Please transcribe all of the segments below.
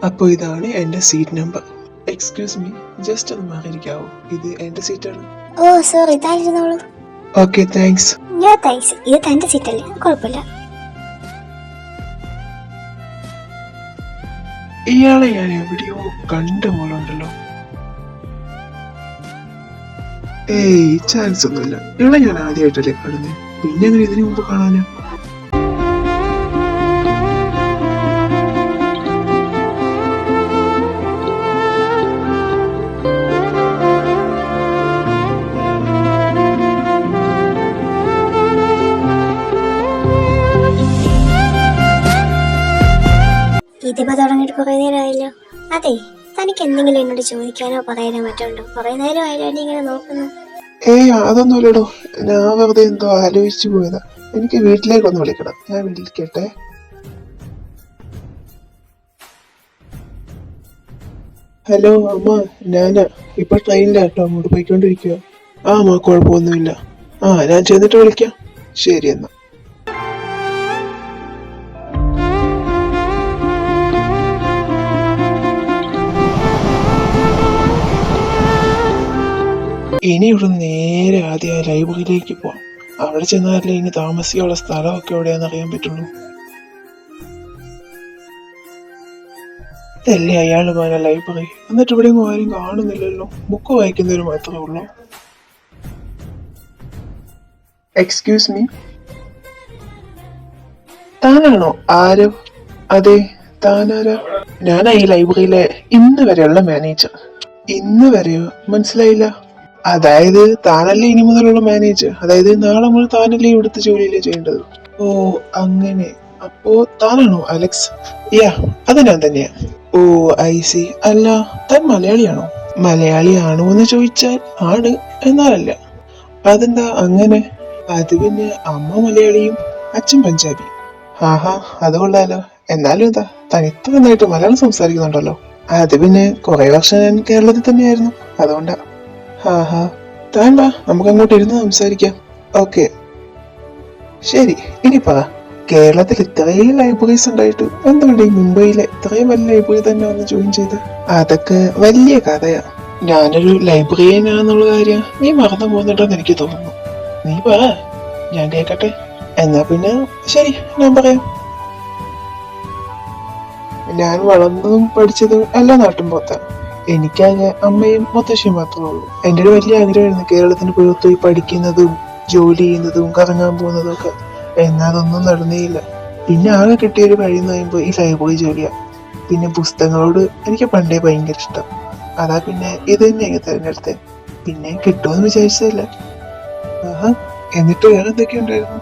അപ്പോൾ ഇതാണ് എൻ്റെ seat number. Excuse me, just ഒന്ന് മാറിയിരിക്കാവോ? ഇത് എൻ്റെ സീറ്റാണ്. ഓ സോറി, താനിരുന്നോളൂ. Okay, thanks. നോ താങ്ക്സ്, ഇത് തന്റെ സീറ്റല്ലേ, കുഴപ്പമില്ല. ഇയാളെ ഞാൻ എവിടെയോ കണ്ട പോലുണ്ടല്ലോ. ഏയ്, ചാൻസ് ഒന്നുമില്ല. ഇയാളെ ഞാൻ ആദ്യമായിട്ടല്ലേ കാണുന്നത്, പിന്നെ അങ്ങനെ ഇതിനു മുമ്പ് കാണാനാ? ഇതിപ്പോ തുടങ്ങിയിട്ട് കുറെ നേരമായല്ലോ. അതെ, തനിക്ക് എന്തെങ്കിലും എന്നോട് ചോദിക്കാനോ പറയാനോ മറ്റുണ്ടോ? കുറെ നേരമായാലോ എന്നെ ഇങ്ങനെ നോക്കുന്നു. ഏയ്, അതൊന്നുമില്ലടോ. ഞാൻ വെറുതെ എന്തോ ആലോചിച്ചു പോയതാ. എനിക്ക് വീട്ടിലേക്കൊന്ന് വിളിക്കണം, ഞാൻ വിളിക്കട്ടെ. ഹലോ അമ്മ, ഞാനാ. ഇപ്പൊ ട്രെയിനിലാട്ടോ, അങ്ങോട്ട് പോയിക്കൊണ്ടിരിക്കുക. ആ അമ്മ, കുഴപ്പമൊന്നുമില്ല. ഞാൻ ചെന്നിട്ട് വിളിക്കാം. ശരി എന്നാ. ഇനി ഇവിടെ നേരെ ആദ്യം ലൈബ്രറിയിലേക്ക് പോവാം. അവിടെ ചെന്നാലേ ഇനി താമസിക്കാനുള്ള സ്ഥലമൊക്കെ എവിടെയാണെന്ന് അറിയാൻ പറ്റുള്ളൂ. ഇതല്ലേ അയാൾ പോയ ലൈബ്രറി? എന്നിട്ട് ഇവിടെ ആരും കാണുന്നില്ലല്ലോ. ബുക്ക് വായിക്കുന്നവര് മാത്രമേ ഉള്ളൂ. എക്സ്ക്യൂസ് മീ, താനാണോ? ആരോ? അതെ, താനാരാ? ഞാനാ ഈ ലൈബ്രറിയിലെ ഇന്ന് വരെയുള്ള മാനേജർ. ഇന്ന് വരെയോ? മനസ്സിലായില്ല. അതായത് താനല്ലേ ഇനി മുതലുള്ള മാനേജർ. അതായത് നാളെ മുതൽ താനല്ലേ ഇവിടുത്തെ ജോലിയിലേ ചെയ്യേണ്ടത്. ഓ അങ്ങനെ. അപ്പോ താനാണോ അലക്സ്? യാ, അത് ഞാൻ തന്നെയാ. ഓ ഐ സി. അല്ല, താൻ മലയാളിയാണോ? മലയാളിയാണോ എന്ന് ചോദിച്ചാൽ ആണ്, എന്നാലല്ല. അതെന്താ അങ്ങനെ? അത് പിന്നെ അമ്മ മലയാളിയും അച്ഛൻ പഞ്ചാബി. ആഹാ, അത് കൊള്ളാലോ. എന്നാലും എന്താ, താൻ ഇത്ര നന്നായിട്ട് മലയാളം സംസാരിക്കുന്നുണ്ടല്ലോ. അത് പിന്നെ കുറെ വർഷം ഞാൻ കേരളത്തിൽ തന്നെയായിരുന്നു, അതുകൊണ്ടാ. ആഹാ, താൻ വാ, നമുക്ക് അങ്ങോട്ട് ഇരുന്ന് സംസാരിക്കാം. ഓക്കെ, ശരി. ഇനി പറ, കേരളത്തിൽ ഇത്രയും ലൈബ്രറീസ് ഉണ്ടായിട്ട് എന്തുകൊണ്ട് ഈ മുംബൈയിലെ ഇത്രയും വലിയ ലൈബ്രറി തന്നെ വന്ന് ജോയിൻ ചെയ്ത്? അതൊക്കെ വലിയ കഥയാ. ഞാനൊരു ലൈബ്രറിയനാന്നുള്ള കാര്യം നീ മറന്നു പോകുന്നുണ്ടെന്ന് എനിക്ക് തോന്നുന്നു. നീ പറ, ഞാൻ കേക്കട്ടെ. എന്നാ പിന്നെ ശരി, ഞാൻ പറയാം. ഞാൻ വളർന്നതും പഠിച്ചതും എല്ലാ നാട്ടും പുറത്താണ്. എനിക്കാകെ അമ്മയും മുത്തശ്ശിയും മാത്രമേ ഉള്ളൂ. എൻ്റെ ഒരു വലിയ ആഗ്രഹമായിരുന്നു കേരളത്തിന് പുറത്തുപോയി പഠിക്കുന്നതും ജോലി ചെയ്യുന്നതും കറങ്ങാൻ പോകുന്നതും ഒക്കെ. എന്നാൽ അതൊന്നും നടന്നേയില്ല. പിന്നെ ആകെ കിട്ടിയൊരു വഴി എന്ന് പറയുമ്പോൾ ഈ ലൈബ്രറി ജോലിയാ. പിന്നെ പുസ്തകങ്ങളോട് എനിക്ക് പണ്ടേ ഭയങ്കര ഇഷ്ടം. അതാ പിന്നെ ഇത് തന്നെയാണ് തിരഞ്ഞെടുത്തത്. പിന്നെ കിട്ടുമെന്ന് വിചാരിച്ചതല്ല. ആഹാ, എന്നിട്ട് വേറെ എന്തൊക്കെ ഉണ്ടായിരുന്നു?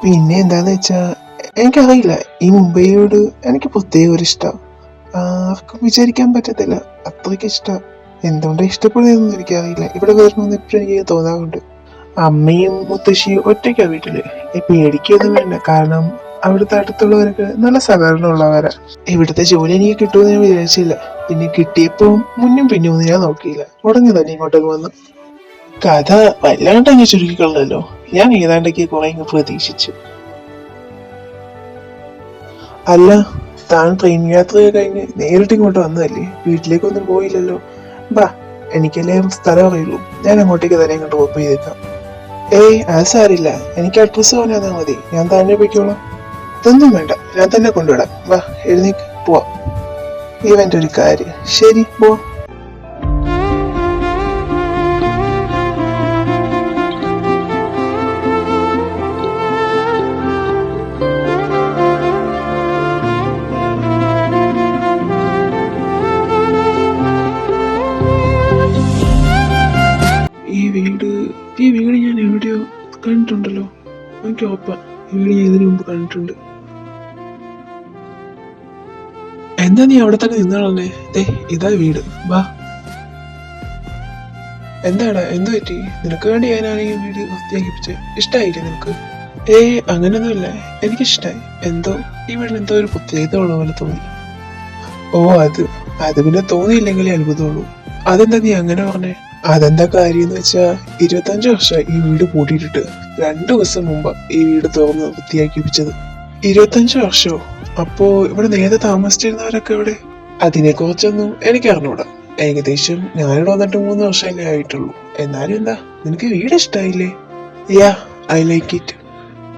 പിന്നെ എന്താന്ന് വെച്ചാ, എനിക്കറിയില്ല, ഈ മുംബൈയോട് എനിക്ക് പ്രത്യേക ഒരു ഇഷ്ടം. ആർക്കും വിചാരിക്കാൻ പറ്റത്തില്ല, അത്രയ്ക്ക് ഇഷ്ടം. എന്തുകൊണ്ടാ ഇഷ്ടപ്പെടുന്നതെന്നൊന്നും എനിക്കറിയില്ല. ഇവിടെ വരണമെന്ന് എപ്പോഴും എനിക്ക് തോന്നാറുണ്ട്. അമ്മയും മുത്തശ്ശിയും ഒറ്റയ്ക്കാ വീട്ടില്. പേടിക്കൊന്നും വേണ്ട, കാരണം അവിടുത്തെ അടുത്തുള്ളവരൊക്കെ നല്ല സഹകരണമുള്ളവരാ. ഇവിടുത്തെ ജോലി എനിക്ക് കിട്ടുമെന്ന് ഞാൻ വിചാരിച്ചില്ല. പിന്നെ കിട്ടിയപ്പോ മുന്നും പിന്നും ഒന്നും ഞാൻ നോക്കിയില്ല, ഉടനെ തന്നെ ഇങ്ങോട്ടേക്ക് വന്നു. കഥ വല്ലാണ്ടങ്ങ് ചുരുക്കിക്കൊള്ളല്ലോ. ഞാൻ ഏതാണ്ടൊക്കെ കുറെ പ്രതീക്ഷിച്ചു. അല്ല, താൻ ട്രെയിൻ യാത്രയൊക്കെ കഴിഞ്ഞ് നേരിട്ട് ഇങ്ങോട്ട് വന്നതല്ലേ? വീട്ടിലേക്കൊന്നും പോയില്ലല്ലോ. ബാ, എനിക്കല്ലേ സ്ഥലം അറിയുള്ളൂ, ഞാൻ അങ്ങോട്ടേക്ക് തന്നെ ഇങ്ങോട്ട് ഡ്രോപ്പ് ചെയ്തേക്കാം. ഏയ്, അത് സാരില്ല. എനിക്ക് അഡ്രസ്സ് പറഞ്ഞാൽ മതി, ഞാൻ തന്നെ പോയിക്കോളാം. ഇതൊന്നും വേണ്ട, ഞാൻ തന്നെ കൊണ്ടുവിടാം. വാ, എഴുന്നേക്ക് പോവാം. ഇവന്റെ ഒരു കാര്യം. ശരി, പോവാം. ഈ വീട് ഞാൻ എവിടെയോ കണ്ടിട്ടുണ്ടല്ലോ. എനിക്ക് ഉറപ്പാ, ഈ വീട് ഞാൻ ഇതിനു മുമ്പ് കണ്ടിട്ടുണ്ട്. എന്താ നീ അവിടെ തന്നെ നിന്നാളല്ലേ? ഇതാ വീട്, വാ. എന്താടാ, എന്തു പറ്റി? നിനക്ക് വേണ്ടി ഞാനാണ് ഈ വീട് വൃത്തിയാക്കിപ്പിച്ചത്. ഇഷ്ടായില്ലേ നിനക്ക്? ഏയ്, അങ്ങനൊന്നുമില്ല, എനിക്കിഷ്ടായി. എന്തോ ഈ വീട്ടിൽ എന്തോ ഒരു പ്രത്യേകത ഉള്ള പോലെ തോന്നി. ഓ, അത് പിന്നെ തോന്നിയില്ലെങ്കിലേ അത്ഭുതമുള്ളൂ. അതെന്താ നീ അങ്ങനെ പറഞ്ഞേ? അതെന്താ കാര്യം എന്ന് വെച്ചാ, 25 വർഷമായി ഈ വീട് പൂട്ടിയിട്ടിട്ട്. 2 ദിവസം മുമ്പ് ഈ വീട് തുറന്ന് വൃത്തിയാക്കിപ്പിച്ചത്. 25 വർഷമോ? അപ്പോ ഇവിടെ നേരെ താമസിച്ചിരുന്നവരൊക്കെ ഇവിടെ? അതിനെക്കുറിച്ചൊന്നും എനിക്ക് അറിഞ്ഞൂടാ. ഏകദേശം ഞാനിവിടെ വന്നിട്ട് 3 വർഷമല്ലേ ആയിട്ടുള്ളൂ. എന്നാലും എന്താ, നിനക്ക് വീട് ഇഷ്ടായില്ലേ? യാ, ഐ ലൈക്ക് ഇറ്റ്.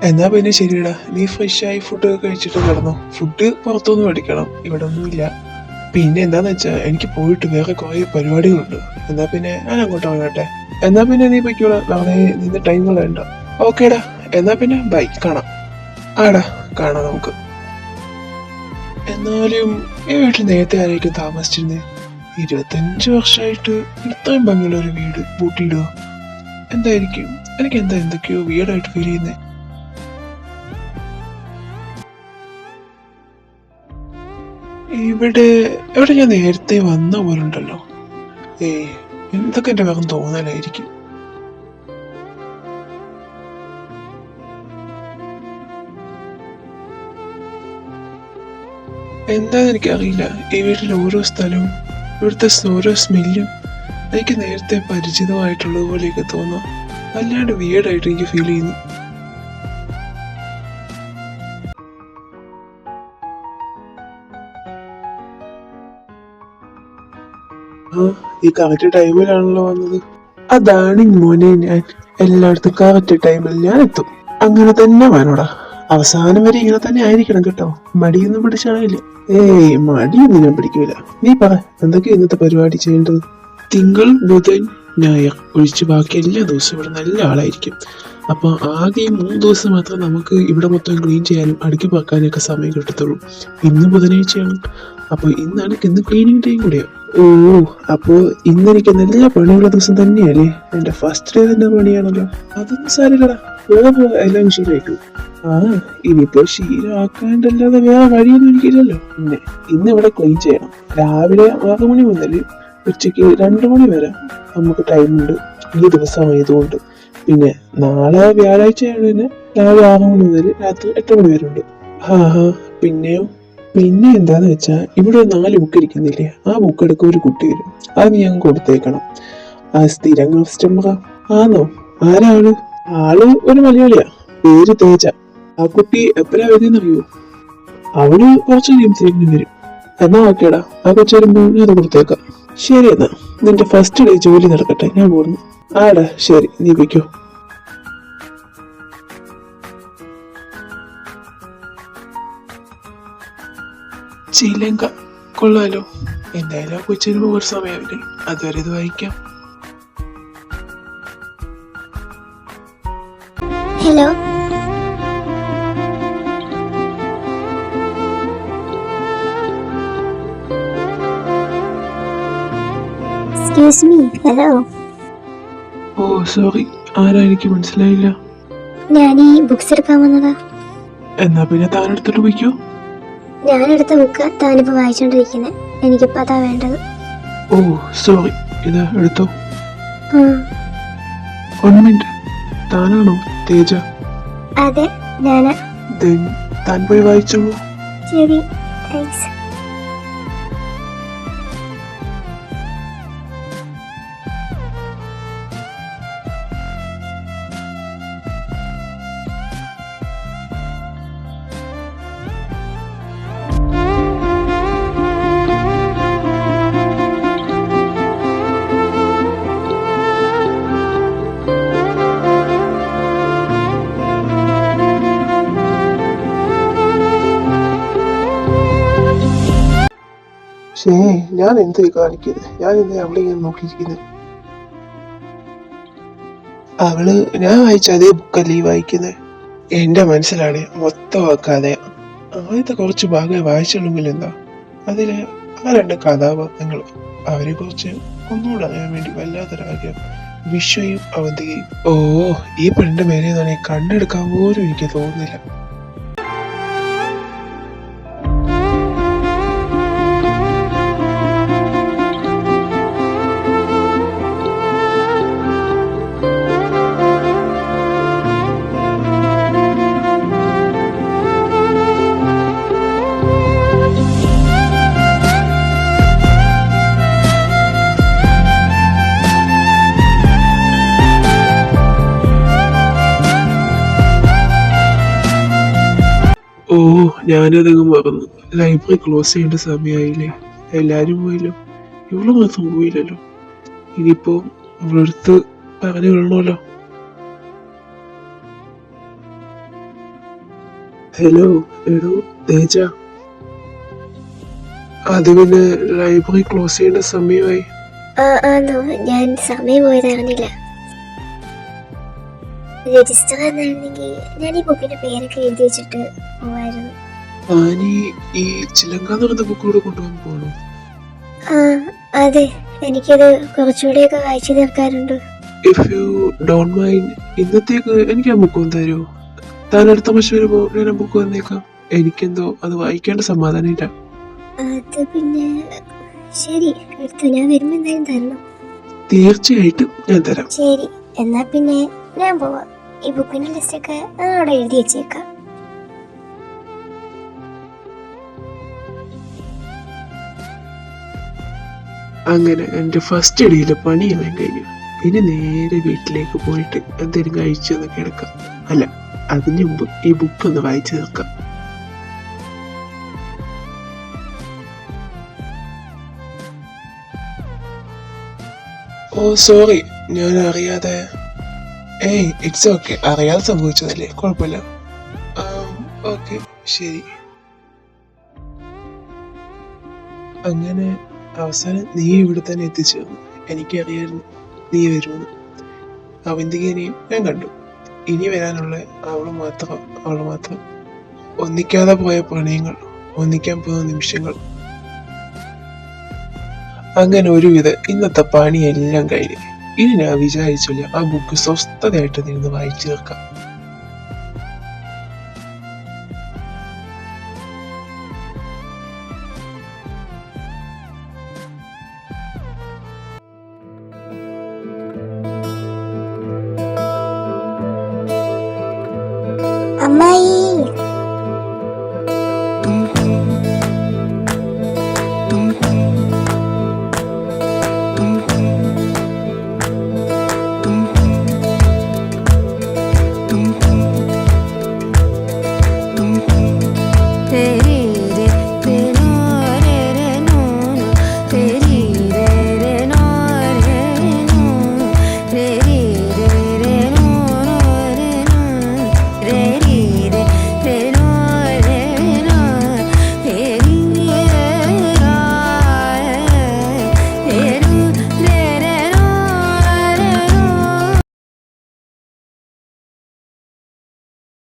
എന്നാ പിന്നെ ശരിയടാ, നീ ഫ്രഷ് ആയി ഫുഡ് കഴിച്ചിട്ട് കിടന്നോ. ഫുഡ് പുറത്തുനിന്ന് മേടിക്കണം, ഇവിടെ ഒന്നുമില്ല. പിന്നെ എന്താന്ന് വെച്ചാ എനിക്ക് പോയിട്ട് വേറെ കുറെ പരിപാടികളുണ്ട്. എന്നാ പിന്നെ ഞാൻ അങ്ങോട്ട് പോകട്ടെ. എന്നാ പിന്നെ നീ പൊയ്ക്കോളാ, വെറുതെ നിന്ന് ടൈം കളയണ്ട. ഓക്കേടാ, എന്നാ പിന്നെ ബൈ, കാണാം. ആടാ, കാണാം നമുക്ക്. എന്നാലും ഈ വീട്ടിൽ നേരത്തെ ആരായിരിക്കും താമസിച്ചിരുന്നേ? 25 വർഷമായിട്ട് ഇത്രയും ഭംഗിയുള്ള ഒരു വീട് പൂട്ടിയിടുക എന്തായിരിക്കും? എനിക്ക് എന്തൊക്കെയോ വീടായിട്ട് ഫീൽ ചെയ്യുന്നേ. ഇവിടെ ഇവിടെ ഞാൻ നേരത്തെ വന്ന പോലുണ്ടല്ലോ. ഏയ്, എന്തൊക്കെ എന്റെ വേഗം തോന്നലായിരിക്കും. എന്താന്ന് എനിക്കറിയില്ല. ഈ വീട്ടിൽ ഓരോ സ്ഥലവും ഇവിടുത്തെ ഓരോ സ്മെല്ലും എനിക്ക് നേരത്തെ പരിചിതമായിട്ടുള്ളത് പോലെയൊക്കെ തോന്നാം. വല്ലാണ്ട് വിയേർഡായിട്ട് എനിക്ക് ഫീൽ ചെയ്യുന്നു. ആ, ഈ കറക്റ്റ് ടൈമിലാണല്ലോ വന്നത്. അതാണ് മോനെ, ഞാൻ എല്ലായിടത്തും കറക്റ്റ് ടൈമിൽ ഞാൻ എത്തും. അങ്ങനെ തന്നെ വേണോടാ. അവസാനം വരെ ഇങ്ങനെ തന്നെ ആയിരിക്കണം കേട്ടോ. മടിയൊന്നും പിടിച്ചാണില്ല. ഏയ്, മടിയൊന്നും ഞാൻ പിടിക്കൂല. നീ പറ, എന്തൊക്കെയാ ഇന്നത്തെ പരിപാടി ചെയ്യേണ്ടത്? തിങ്കൾ, ബുധൻ, ഞായർ ഒഴിച്ച് ബാക്കി എല്ലാ ദിവസവും ഇവിടെ നല്ല ആളായിരിക്കും. അപ്പൊ ആകെ ഈ 3 ദിവസം മാത്രം നമുക്ക് ഇവിടെ മൊത്തം ക്ലീൻ ചെയ്യാനും അടുക്കി പാക്കാനൊക്കെ സമയം കിട്ടത്തുള്ളൂ. ഇന്ന് ബുധനാഴ്ചയാണ്, അപ്പൊ ഇന്ന് ക്ലീനിങ് ടൈം കൂടെയാ. ഓ, അപ്പോ ഇന്ന് എനിക്ക് നല്ല പണിയുള്ള ദിവസം തന്നെയല്ലേ? എന്റെ ഫസ്റ്റ് ഡേ തന്നെ പണിയാണല്ലോ. അതൊന്നും സാരില്ലടാ, വേറെ എല്ലാം ശരിയായിട്ടു. ആ, ഇനിയിപ്പോ ശീലമാക്കാണ്ടല്ലാതെ വേറെ വഴിയൊന്നും എനിക്കില്ലല്ലോ. പിന്നെ ഇന്ന് ഇവിടെ ക്ലീൻ ചെയ്യണം. രാവിലെ 6 മണി മുതൽ ഉച്ചയ്ക്ക് 2 മണി വരെ നമുക്ക് ടൈമുണ്ട്, ഈ ദിവസമായതുകൊണ്ട്. പിന്നെ നാളെ വ്യാഴാഴ്ചയാണ്, തന്നെ രാവിലെ 6 മണി മുതൽ രാത്രി 8 മണി വരെ ഉണ്ട്. പിന്നെ എന്താന്ന് വെച്ചാ, ഇവിടെ 4 ബുക്ക് ഇരിക്കുന്നില്ലേ, ആ ബുക്ക് എടുക്ക ഒരു കുട്ടി വരും, അത് ഞാൻ കൊടുത്തേക്കണം. ആ സ്ഥിരം കസ്റ്റമറാ. ആണോ? ആരാള്? ആള് ഒരു മലയാളിയാ, പേര് തേജ. ആ കുട്ടി എപ്പോഴാ വരുന്നറിയോ? അവള് കുറച്ച് കഴിയുമ്പോഴത്തേക്കും വരും. എന്നാ ഓക്കേടാ, ആ കൊച്ചു വരുമ്പോ ഞാൻ അത് കൊടുത്തേക്കാം. ശരി, എന്നാ നിന്റെ ഫസ്റ്റ് ഡേ ജോലി നടക്കട്ടെ, ഞാൻ പോകുന്നു. ആടാ, ശരി, നീ വയ്ക്കോ. ശ്രീലങ്ക കൊള്ളാലോ. എന്തായാലും ആ കൊച്ചിന് ഒരു സമയമില്ലേ, അതുവരെ ഇത് വായിക്കാം. Hello, excuse me. ഹലോ. ഓ സോറി, ആരാ? എനിക്ക് മനസ്സിലായില്ല. ഞാൻ ഈ ബുക്സ് എടുക്കാൻ വന്നതാ. എന്നാ പിന്നെ താൻ എടുത്തിട്ട് പോയിക്കോ. ഞാനെടുത്ത ബുക്ക് താനിപ്പോ വായിച്ചോണ്ടിരിക്കുന്നത്, എനിക്കിപ്പോ അതാ വേണ്ടത്. ഓ സോറി, ഇതാ എടുത്തോ. ആ, 1 മിനിറ്റ്. താനാണോ തേജ? അതെ, ഞാനാ. താൻ പോയി വായിച്ചോളൂ. ശരി, താങ്ക്സ്. ശേ, ഞാൻ എന്ത് കാണിക്കുന്നത്? ഞാൻ എന്ത് അവളെ ഇങ്ങനെ നോക്കിയിരിക്കുന്നത്? ഞാൻ വായിച്ച അതേ ബുക്കല്ലേ ഈ വായിക്കുന്നത്. എന്റെ മനസ്സിലാണ് മൊത്തം ആക്കാതെ ആദ്യത്തെ കുറച്ച് ഭാഗം വായിച്ചുള്ളെങ്കിൽ എന്താ, അതിലെ ആ 2 കഥാപാത്രങ്ങൾ, അവരെ കുറിച്ച് ഒന്നുകൂടെ അറിയാൻ വേണ്ടി വല്ലാത്തൊരാഗ്രഹം. വിശ്വയും അവന്തികയും. ഓ, ഈ പെണ്ണിന്റെ മേലെ കണ്ണെടുക്കാൻ പോലും എനിക്ക് തോന്നുന്നില്ല. ഓ, ഞാനതങ്ങ് മറന്നു. ലൈബ്രറി ക്ലോസ് ചെയ്യേണ്ട സമയമായില്ലേ? എല്ലാരും പോയല്ലോ, ഇവള് മാത്രം പോയില്ലല്ലോ. ഇനിയിപ്പോ ഇവളടുത്ത് പറഞ്ഞു വിടണമല്ലോ. ഹലോ എടോ തേജ, അത് പിന്നെ ലൈബ്രറി ക്ലോസ് ചെയ്യേണ്ട സമയമായി. ആണോ? ഞാൻ സമയം പോയതറിഞ്ഞില്ല. രജിസ്റ്റർ എന്നായിരുന്നെങ്കിൽ ഞാൻ ഈ ബുക്കിന്റെ പേരൊക്കെ എഴുതി വെച്ചിട്ട് പോവായിരുന്നു. താനീ ഈ ചിലങ്കാന്ന് പറഞ്ഞ ബുക്ക് കൂടെ കൊണ്ടുപോകാൻ പോകണോ? അതെ, എനിക്കത് കുറച്ചുകൂടെയൊക്കെ വായിച്ചു തീർക്കാറുണ്ട്. ഇഫ് യു ഡോണ്ട് മൈൻഡ്, ഇന്നത്തേക്ക് എനിക്ക് ആ ബുക്ക് ഒന്ന് തരുമോ? താൻ അടുത്ത വർഷം വരുമ്പോ ഞാൻ ആ ബുക്ക് വന്നേക്കാം. എനിക്കെന്തോ അത് വായിക്കേണ്ട സമാധാനമില്ല. അത് പിന്നെ ശരി, എടുത്തു. ഞാൻ വരുമ്പോ എന്തായാലും തരണം. തീർച്ചയായിട്ടും ഞാൻ തരാം. ശരി, എന്നാ പിന്നെ ഞാൻ പോവാം. ഈ ബുക്കിന്റെ ലിസ്റ്റൊക്കെ അവിടെ എഴുതി വെച്ചേക്കാം. അങ്ങനെ എന്റെ ഫസ്റ്റ് ഇടയിലെ പണിയെല്ലാം കഴിഞ്ഞു. ഇനി നേരെ വീട്ടിലേക്ക് പോയിട്ട് എന്തെങ്കിലും കഴിച്ചൊന്ന് കിടക്കാം. അല്ല, അതിനു മുമ്പ് ഈ ബുക്ക് ഒന്ന് വായിച്ചു തീർക്കാം. ഓ സോറി, ഞാൻ അറിയാതെ. ഏയ് ഇറ്റ്സ് ഓക്കെ, അറിയാതെ സംഭവിച്ചതല്ലേ, കുഴപ്പമില്ല. ഓക്കെ ശരി. അങ്ങനെ അവസാനം നീ ഇവിടെ തന്നെ എത്തിച്ചു. എനിക്കറിയായിരുന്നു നീ വരുമെന്ന്. അവന്തികനെയും ഞാൻ കണ്ടു. ഇനി വരാനുള്ള അവള് മാത്രം. ഒന്നിക്കാതെ പോയ പ്രണയങ്ങൾ, ഒന്നിക്കാൻ പോകുന്ന നിമിഷങ്ങൾ. അങ്ങനെ ഒരുവിധം ഇന്നത്തെ പണിയെല്ലാം കഴിഞ്ഞ് ഇനി ഞാൻ വിചാരിച്ചില്ല ആ ബുക്ക് സ്വസ്ഥതയായിട്ട് നിന്ന് വായിച്ചു തീർക്കാം.